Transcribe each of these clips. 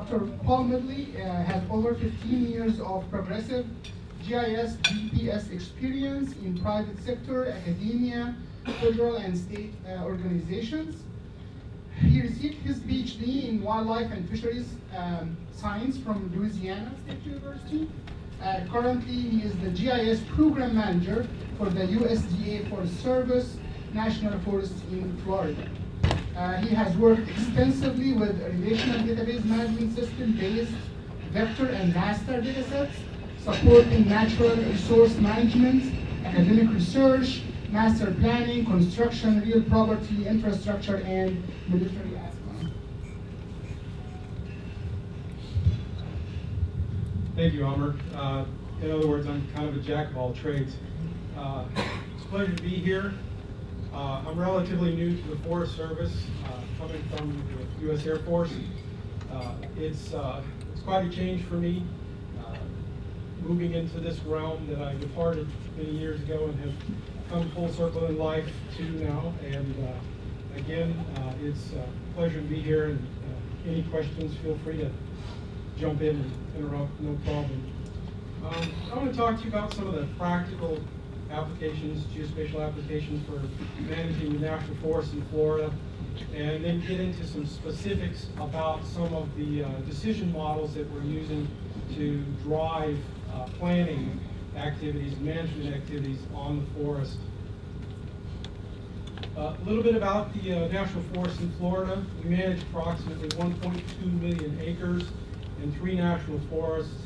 Dr. Paul Medley has over 15 years of progressive GIS GPS experience in private sector, academia, federal and state organizations. He received his PhD in wildlife and fisheries science from Louisiana State University. Currently, he is the GIS program manager for the USDA Forest Service National Forests in Florida. He has worked extensively with relational database management system-based vector and raster datasets, supporting natural resource management, academic research, master planning, construction, real property, infrastructure, and military aspects. Thank you, Amr. In other words, I'm kind of a jack of all trades. It's a pleasure to be here. I'm relatively new to the Forest Service, coming from the U.S. Air Force. It's quite a change for me, moving into this realm that I departed many years ago and have come full circle in life to now. And again, it's a pleasure to be here. And any questions, feel free to jump in and interrupt, no problem. I want to talk to you about some of the practical applications, geospatial applications for managing the national forests in Florida, and then get into some specifics about some of the decision models that we're using to drive planning activities, management activities on the forest. A little bit about the national forests in Florida. We manage approximately 1.2 million acres in 3 national forests,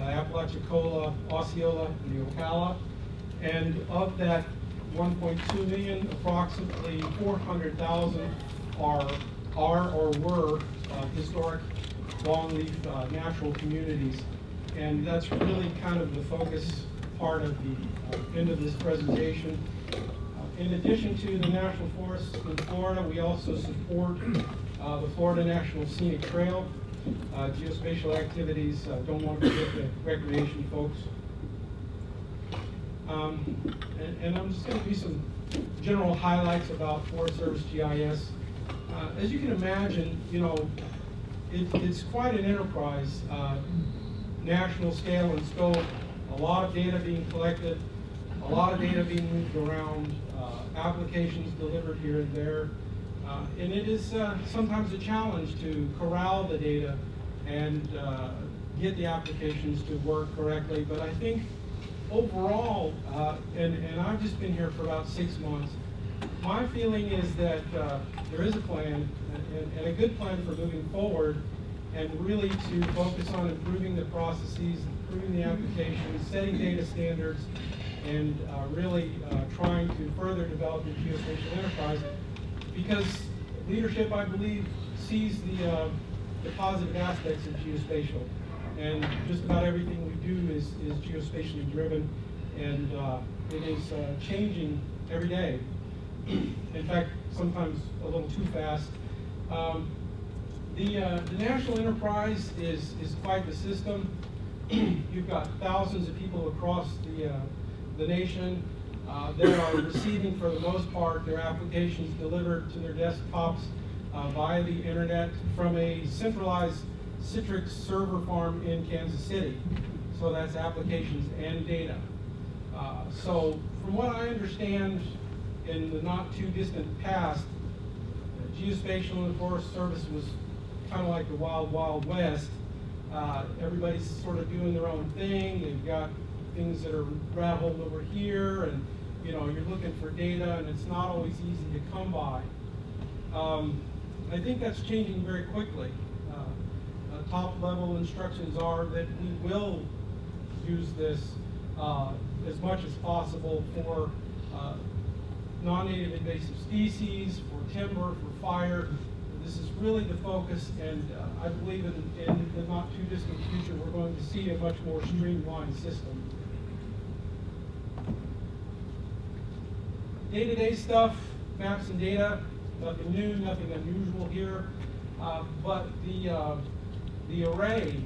Apalachicola, Osceola, and the Ocala. And of that 1.2 million, approximately 400,000 are or were historic longleaf natural communities. And that's really kind of the focus part of the end of this presentation. In addition to the national forests in Florida, we also support the Florida National Scenic Trail, geospatial activities. Don't want to forget the recreation folks. And I'm just going to give you some general highlights about Forest Service GIS. As you can imagine, you know, it's quite an enterprise, national scale and scope, a lot of data being collected, a lot of data being moved around, applications delivered here and there. And it is sometimes a challenge to corral the data and get the applications to work correctly. But I think overall, and I've just been here for about 6 months, my feeling is that there is a plan, and a good plan for moving forward, and really to focus on improving the processes, improving the applications, setting data standards, and really trying to further develop the geospatial enterprise. Because leadership, I believe, sees the positive aspects of geospatial. And just about everything we do is geospatially driven, and it is changing every day. In fact, sometimes a little too fast. The national enterprise is quite the system. You've got thousands of people across the nation that are receiving, for the most part, their applications delivered to their desktops via the internet from a centralized Citrix server farm in Kansas City. So that's applications and data. So from what I understand, in the not too distant past, geospatial and Forest Service was kind of like the wild, wild west. Everybody's sort of doing their own thing. They've got things that are rat-holed over here, and you know, you're looking for data, and it's not always easy to come by. I think that's changing very quickly. Top-level instructions are that we will use this as much as possible for non-native invasive species, for timber, for fire. This is really the focus, and I believe in the not too distant future we're going to see a much more streamlined system. Day-to-day stuff, maps and data, nothing new, nothing unusual here, but the array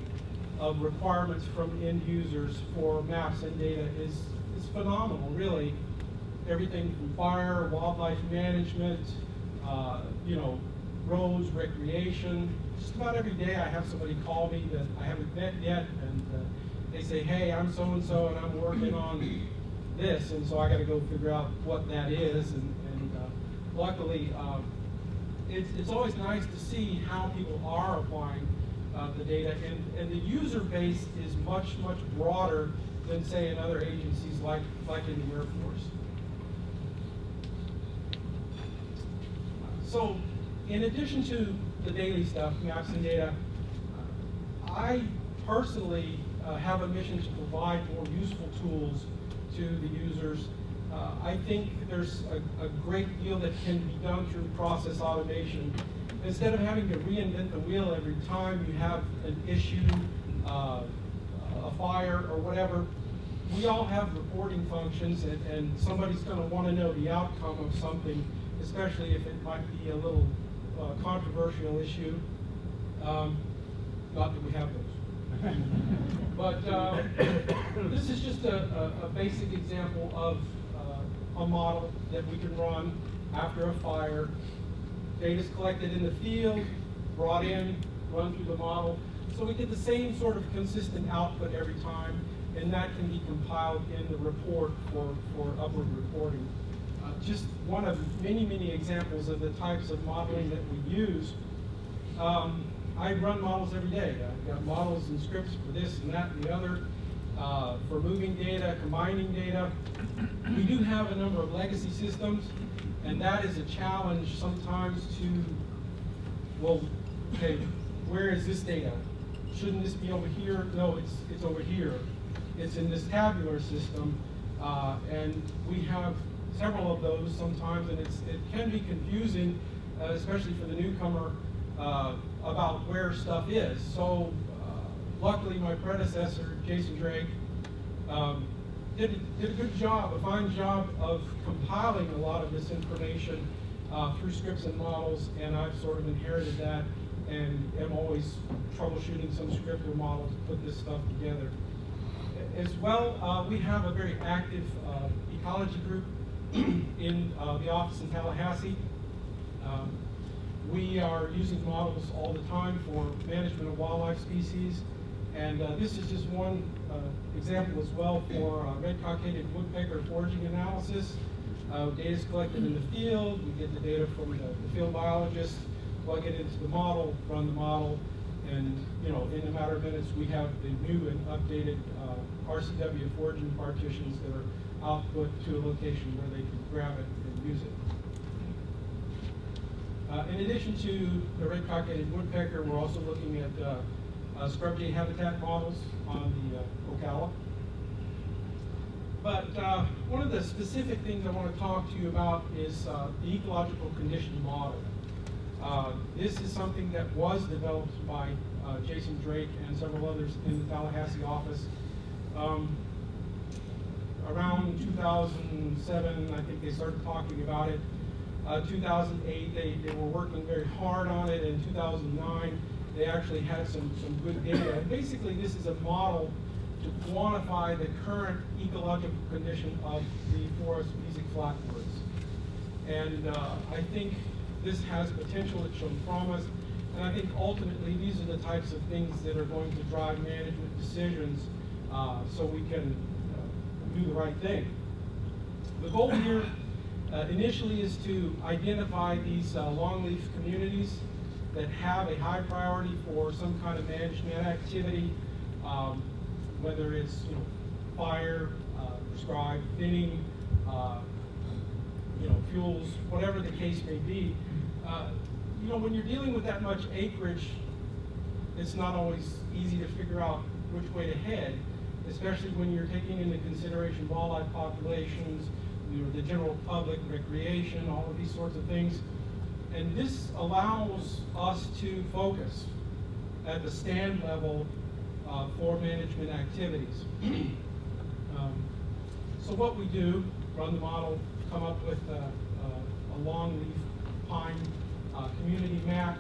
of requirements from end users for maps and data is phenomenal, really. Everything from fire, wildlife management, you know, roads, recreation. Just about every day I have somebody call me that I haven't met yet, and they say, hey, I'm so-and-so, and I'm working on this, and so I got to go figure out what that is. And luckily, it's always nice to see how people are applying the data, and the user base is much broader than, say, in other agencies like in the Air Force. So, in addition to the daily stuff, maps and data, I personally have a mission to provide more useful tools to the users. I think there's a great deal that can be done through process automation. Instead of having to reinvent the wheel every time you have an issue, a fire, or whatever, we all have reporting functions, and somebody's going to want to know the outcome of something, especially if it might be a little controversial issue. Not that we have those. But this is just a basic example of a model that we can run after a fire. Data is collected in the field, brought in, run through the model. So we get the same sort of consistent output every time, and that can be compiled in the report for upward reporting. Just one of many examples of the types of modeling that we use. I run models every day. I've got models and scripts for this and that and the other, for moving data, combining data. We do have a number of legacy systems, and that is a challenge sometimes to, well, okay, where is this data? Shouldn't this be over here? No, it's over here. It's in this tabular system, and we have several of those sometimes, and it can be confusing, especially for the newcomer, about where stuff is. So luckily my predecessor, Jason Drake, did a good job, a fine job of compiling a lot of this information through scripts and models, and I've sort of inherited that and am always troubleshooting some script or model to put this stuff together. As well, we have a very active ecology group in the office in Tallahassee. We are using models all the time for management of wildlife species, and this is just one example as well for red-cockaded woodpecker foraging analysis. Data is collected in the field. We get the data from the field biologist, plug it into the model, run the model, and in a matter of minutes we have the new and updated RCW foraging partitions that are output to a location where they can grab it and use it. In addition to the red-cockaded woodpecker, we're also looking at scrub jay habitat models on the Ocala. But one of the specific things I want to talk to you about is the ecological condition model. This is something that was developed by Jason Drake and several others in the Tallahassee office. Around 2007, I think they started talking about it. 2008, they were working very hard on it. In 2009, they actually had some good data. And basically, this is a model to quantify the current ecological condition of the forest mesic flatwoods. And I think this has potential, it's shown promise, and I think ultimately these are the types of things that are going to drive management decisions so we can do the right thing. The goal here initially is to identify these longleaf communities that have a high priority for some kind of management activity, whether it's fire, prescribed thinning, fuels, whatever the case may be. When you're dealing with that much acreage, it's not always easy to figure out which way to head, especially when you're taking into consideration wildlife populations, the general public, recreation, all of these sorts of things. And this allows us to focus at the stand level for management activities. So what we do, run the model, come up with a longleaf pine community map,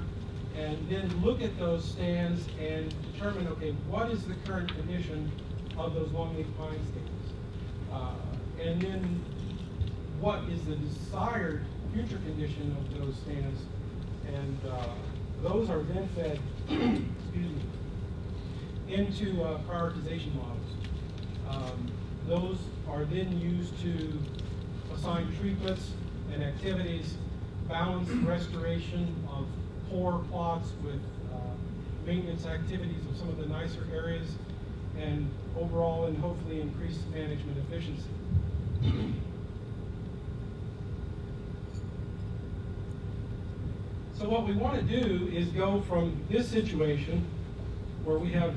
and then look at those stands and determine, okay, what is the current condition of those longleaf pine stands? And then what is the desired future condition of those stands? and those are then fed excuse me, into prioritization models. Those are then used to assign treatments and activities, balance restoration of poor plots with maintenance activities of some of the nicer areas, and overall and hopefully increase management efficiency. So what we want to do is go from this situation where we have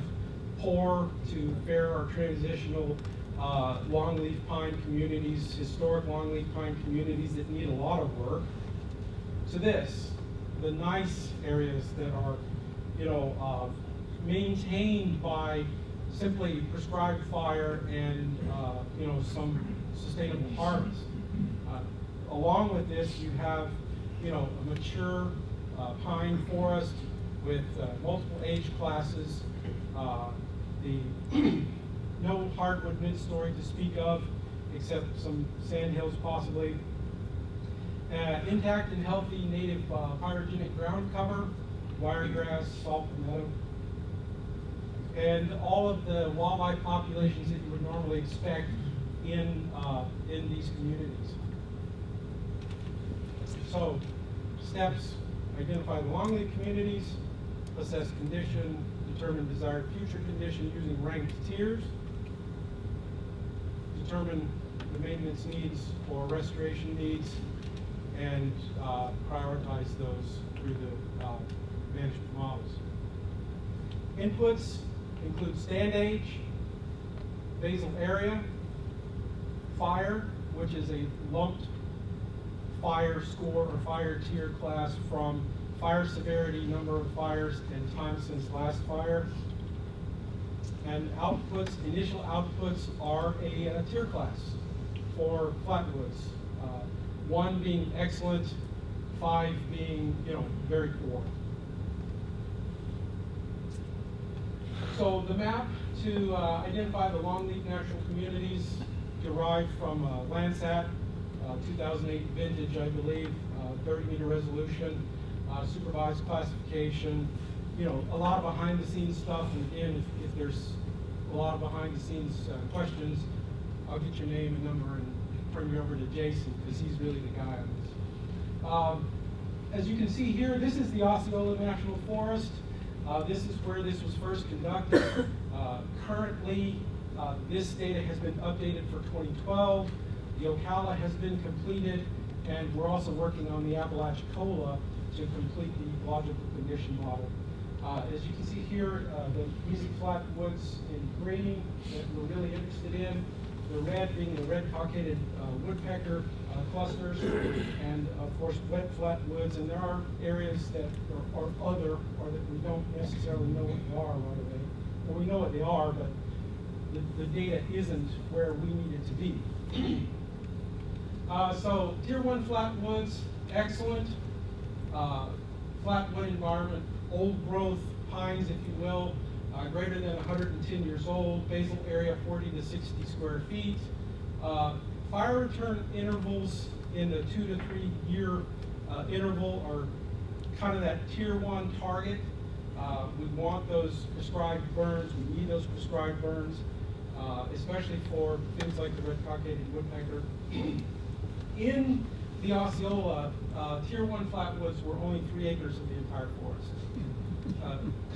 poor to fair or transitional longleaf pine communities, historic longleaf pine communities that need a lot of work, to this, the nice areas that are, maintained by simply prescribed fire and some sustainable harvest. Along with this, you have a mature pine forest with multiple age classes, no hardwood mid-story to speak of, except some sandhills possibly. Intact and healthy native pyrogenic ground cover, wiregrass, salt palmetto, and all of the wildlife populations that you would normally expect in these communities. So, steps: identify the longleaf communities, assess condition, determine desired future condition using ranked tiers, determine the maintenance needs or restoration needs, and prioritize those through the management models. Inputs include stand age, basal area, fire, which is a lumped fire score or fire tier class from fire severity, number of fires, and time since last fire. And outputs, initial outputs are a tier class for flatwoods. 1 being excellent, 5 being, very poor. So the map to identify the longleaf natural communities derived from Landsat, 2008 vintage, I believe, 30-meter resolution, supervised classification, a lot of behind-the-scenes stuff. And again, if there's a lot of behind-the-scenes questions, I'll get your name and number and turn you over to Jason, because he's really the guy on this. As you can see here, this is the Osceola National Forest. This is where this was first conducted. Currently, this data has been updated for 2012. The Ocala has been completed, and we're also working on the Apalachicola to complete the ecological condition model. As you can see here, the music flat woods in green that we're really interested in, the red being the red cockaded woodpecker clusters, and of course wet flat woods. And there are areas that are other, or that we don't necessarily know what they are right away. Well, we know what they are, but the data isn't where we need it to be. So tier 1 flat woods, excellent. Flat wood environment, old growth pines, if you will, greater than 110 years old, basal area 40 to 60 square feet. Fire return intervals in the 2 to 3 year interval are kind of that tier 1 target. We want those prescribed burns, we need those prescribed burns, especially for things like the red cockaded woodpecker. In the Osceola, tier 1 flatwoods were only 3 acres of the entire forest.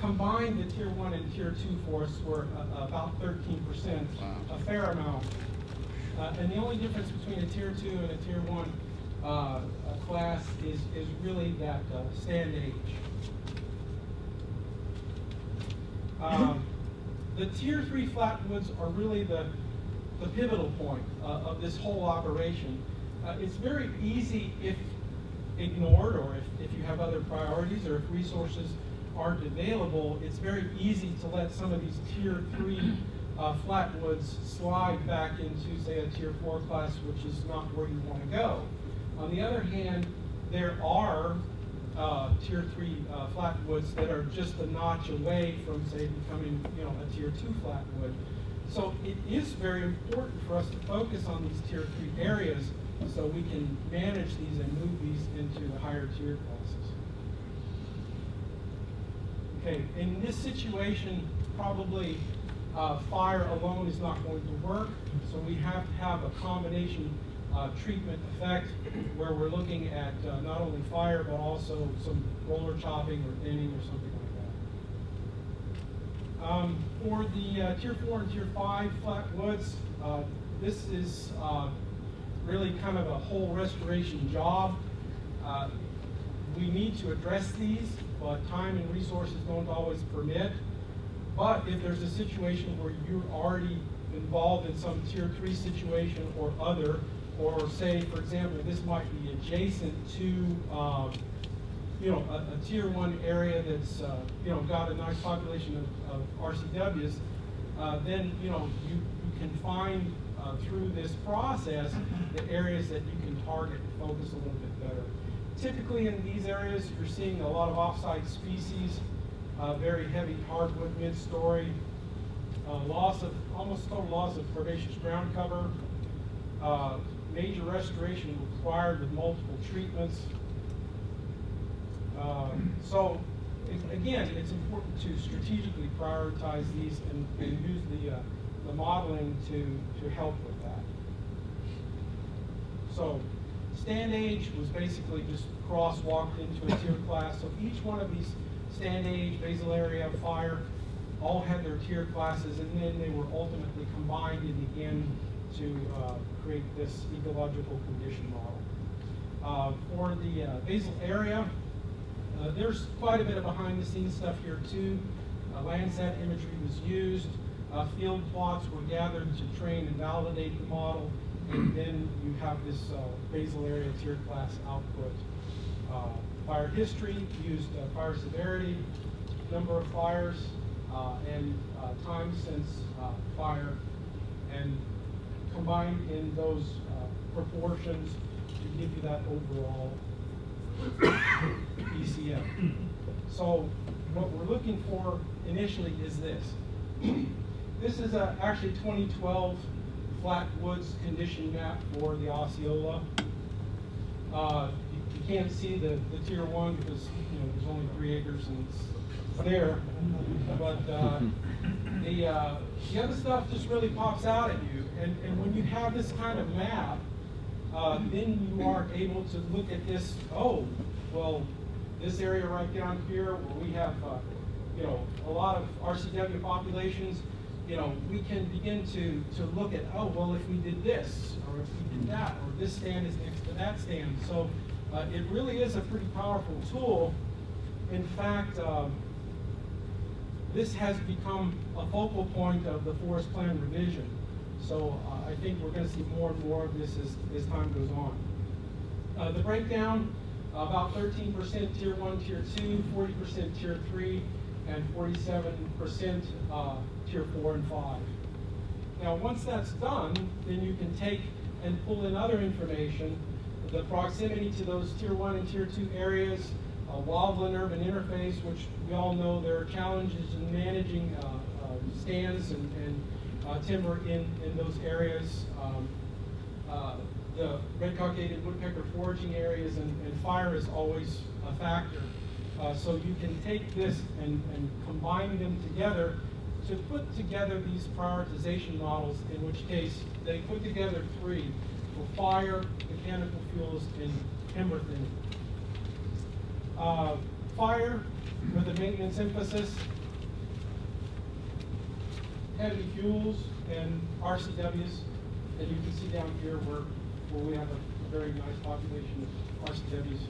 Combined, the tier 1 and tier 2 forests were about 13%, a fair amount. And the only difference between a tier 2 and a tier 1 class is really that stand age. The tier 3 flatwoods are really the pivotal point of this whole operation. It's very easy, if ignored, or if you have other priorities, or if resources aren't available, it's very easy to let some of these tier 3 flatwoods slide back into, say, a tier 4 class, which is not where you want to go. On the other hand, there are tier 3 flatwoods that are just a notch away from, say, becoming, a tier 2 flatwood. So it is very important for us to focus on these tier 3 areas so we can manage these and move these into the higher tier classes. Okay, in this situation, probably fire alone is not going to work, so we have to have a combination treatment effect where we're looking at not only fire but also some roller chopping or thinning or something like that. For the Tier 4 and Tier 5 flat woods, this is really kind of a whole restoration job. We need to address these, but time and resources don't always permit. But if there's a situation where you're already involved in some Tier 3 situation or other, or say, for example, this might be adjacent to a Tier 1 area that's got a nice population of RCWs, then you can find through this process the areas that you can target and focus a little bit better. Typically in these areas, you're seeing a lot of off-site species, very heavy hardwood mid-story, almost total loss of herbaceous ground cover, major restoration required with multiple treatments. So again, it's important to strategically prioritize these and use the modeling to help with that. So stand age was basically just crosswalked into a tier class. So each one of these stand age, basal area, fire, all had their tier classes, and then they were ultimately combined in the end to create this ecological condition model. For the basal area, there's quite a bit of behind the scenes stuff here too. Landsat imagery was used. Field plots were gathered to train and validate the model, and then you have this basal area tier class output. Fire history used fire severity, number of fires, and time since fire, and combined in those proportions to give you that overall ECM. So what we're looking for initially is this. This is actually 2012 flat woods condition map for the Osceola. You can't see the tier 1 because there's only 3 acres and it's there. But the other stuff just really pops out at you. And when you have this kind of map, then you are able to look at this. Oh, well, this area right down here where we have a lot of RCW populations. We can begin to look at, oh, well, if we did this, or if we did that, or this stand is next to that stand. So it really is a pretty powerful tool. In fact, this has become a focal point of the forest plan revision. So I think we're going to see more and more of this as time goes on. The breakdown, about 13% Tier 1, Tier 2, 40% Tier 3, and 47% Tier 4 and 5. Now, once that's done, then you can take and pull in other information, the proximity to those Tier 1 and Tier 2 areas, wildland-urban interface, which we all know there are challenges in managing stands and timber in those areas, the red-cockaded woodpecker foraging areas, and fire is always a factor. So you can take this and combine them together to put together these prioritization models, in which case they put together 3 for fire, mechanical fuels, and timber thinning. Fire, with a maintenance emphasis, heavy fuels, and RCWs. And you can see down here where we have a very nice population of RCWs.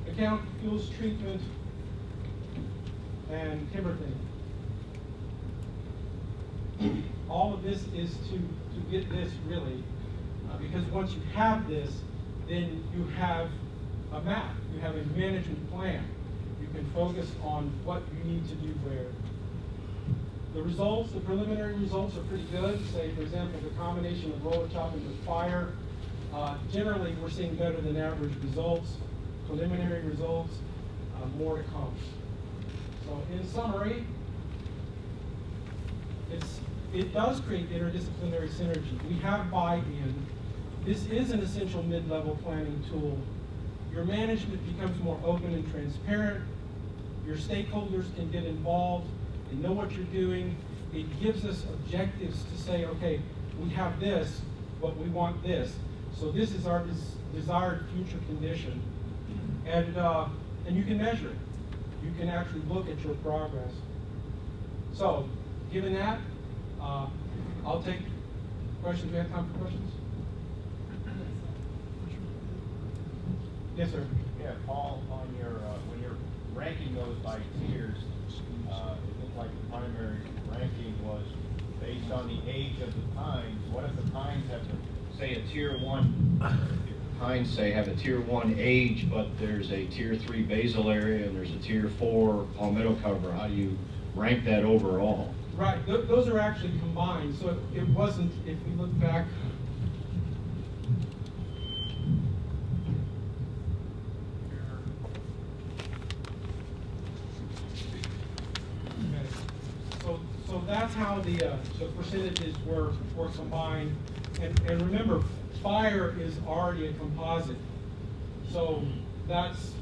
Account fuels treatment and timber thinning. All of this is to get this really, because once you have this, then you have a map, you have a management plan. You can focus on what you need to do where. The results, the preliminary results are pretty good. Say, for example, the combination of roller chopping with fire. Generally, we're seeing better than average results. Preliminary results, more to come. So in summary, it does create interdisciplinary synergy. We have buy-in. This is an essential mid-level planning tool. your management becomes more open and transparent. Your stakeholders can get involved and know what you're doing. It gives us objectives to say, okay, we have this, but we want this. So this is our desired future condition. And you can measure it. You can actually look at your progress. So, given that, I'll take questions. Do we have time for questions? Yes, sir. Yeah, Paul, on your when you're ranking those by tiers, it looked like the primary ranking was based on the age of the pines. What if the pines have, say, a tier 1? Pines say have a tier 1 age, but there's a tier 3 basal area and there's a tier 4 palmetto cover. How do you rank that overall? Right, those are actually combined. So it wasn't, if we look back. So that's how the percentages were combined. And remember, fire is already a composite. So that's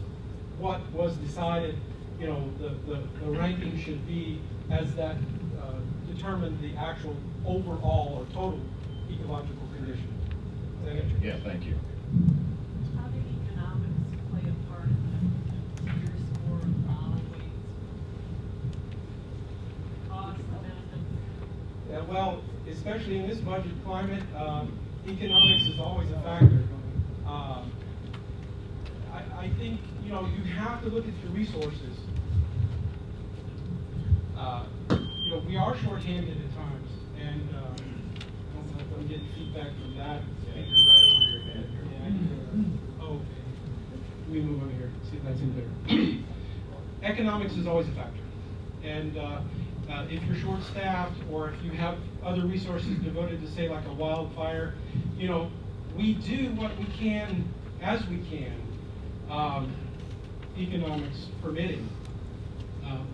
what was decided, you know, the ranking should be as that determined the actual overall or total ecological condition. Does that answer? Yeah, thank you. How do economics play a part in the tier score of weights? Cost, benefits? Yeah, well, especially in this budget climate, economics is always a factor. I think, you know, you have to look at your resources. You know, we are shorthanded at times, and I don't know if I'm getting feedback from that speaker right over your head. Yeah, I can, oh, okay. Let me move over here, see if that's in there. Economics is always a factor. And if you're short-staffed, or if you have other resources devoted to, say, like a wildfire, you know, we do what we can as we can, economics permitting.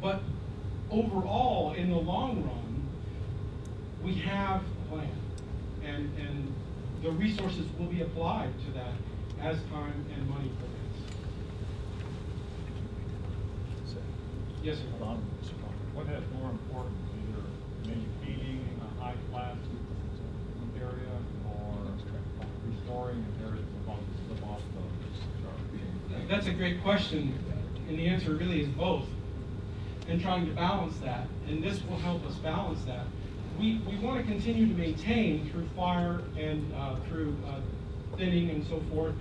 But overall, in the long run, we have a plan, and the resources will be applied to that as time and money permits. Yes, sir. What is more important, either maybe feeding a high-class area or restoring an area that's about to slip off the chart? That's a great question, and the answer really is both. And trying to balance that, and this will help us balance that. We want to continue to maintain through fire and through thinning and so forth,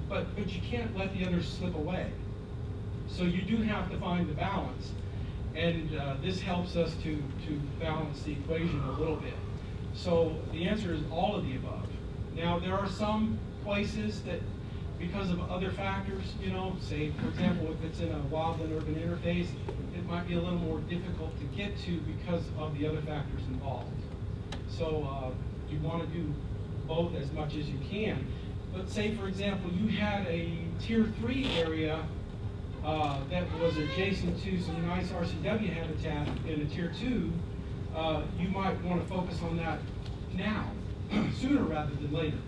but you can't let the others slip away. So you do have to find the balance, and this helps us to balance the equation a little bit. So the answer is all of the above. Now there are some places that, because of other factors, you know, say, for example, if it's in a wildland-urban interface, it might be a little more difficult to get to because of the other factors involved. So you want to do both as much as you can. But say, for example, you had a Tier 3 area that was adjacent to some nice RCW habitat in a Tier 2, you might want to focus on that now, sooner rather than later.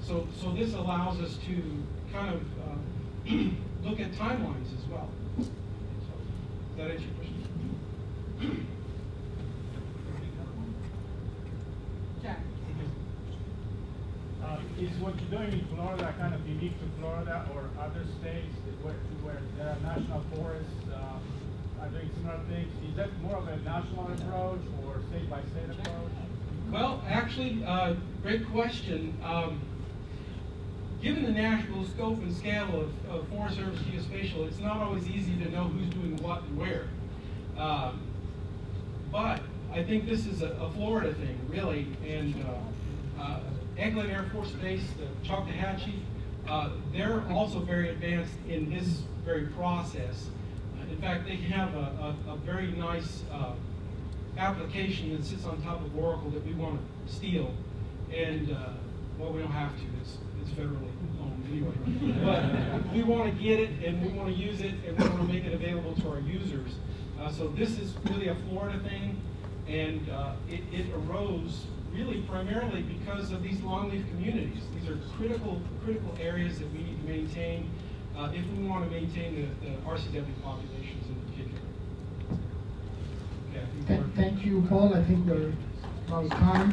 So this allows us to kind of look at timelines as well. So, does that answer your question? Jack. Is what you're doing in Florida kind of unique to Florida or other states where there are national forests are doing similar things? Is that more of a national approach or state-by-state approach? Well, actually, great question. Given the national scope and scale of Forest Service Geospatial, it's not always easy to know who's doing what and where. But I think this is a Florida thing, really. And Eglin Air Force Base, the Choctawhatchee, they're also very advanced in this very process. In fact, they have a very nice application that sits on top of Oracle that we want to steal. And, well, we don't have to. It's federally owned anyway. But we want to get it, and we want to use it, and we want to make it available to our users. So this is really a Florida thing, and it arose really primarily because of these longleaf communities. These are critical areas that we need to maintain if we want to maintain the RCW populations in particular. Okay, I think we're- Thank you, Paul. I think we're out of time.